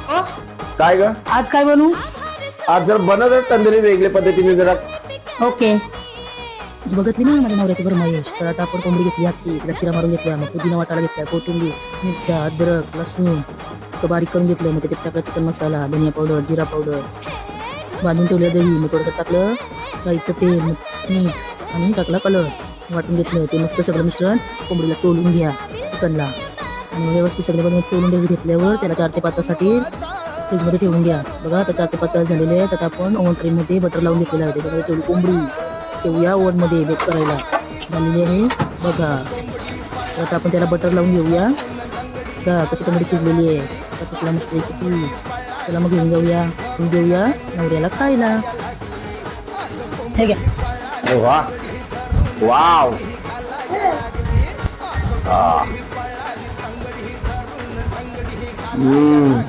अ, काय ग? आज काय बनवू? आज जर बनत तंदुरी वेगळ्या पद्धतीने जरा. ओके. बघितली ना माझ्या नवऱ्याची फरमाईश. तर आता आपण कोंबडी घेतली, हत्ती तिला चिरा मारून घेतल्या, मग पुदिना वाटायला घेतला, कोथिंबीर, मिरच्या, अद्रक, लसूण तो बारीक करून घेतलं. मग त्याच्यात टाकला चिकन मसाला, धनिया पावडर, जिरा पावडर, बांधून ठेवलं दही, मग थोडंसं टाकलं गाईचं तेल, मीठ आणि टाकला कलर, वाटून घेतलं. ते मस्त सगळं मिश्रण कोंबडीला चोळून घ्या चिकनला आणि व्यवस्थित सगळं बनवून चोळून घेतल्यावर त्याला 4 ते 5 तासासाठी फ्रीजमध्ये ठेवून घ्या. बघा आता 4 ते 5 तास झालेले आहेत. आता आपण ओव्हन ट्रेमध्ये बटर लावून घेतलेलं आहे. त्याच्यामध्ये ठेवली कोंबडी ठेवूया ओव्हनमध्ये बेक करायला झालेली आहे बघा. तर आता आपण त्याला बटर लावून घेऊया. बघा कशी कोंबडी शिजलेली आहे. असा कुठला मस्त पीस. त्याला मग घेऊन देऊया नवऱ्याला खायला. हे घ्या. अरे वा, वाव. हम्म.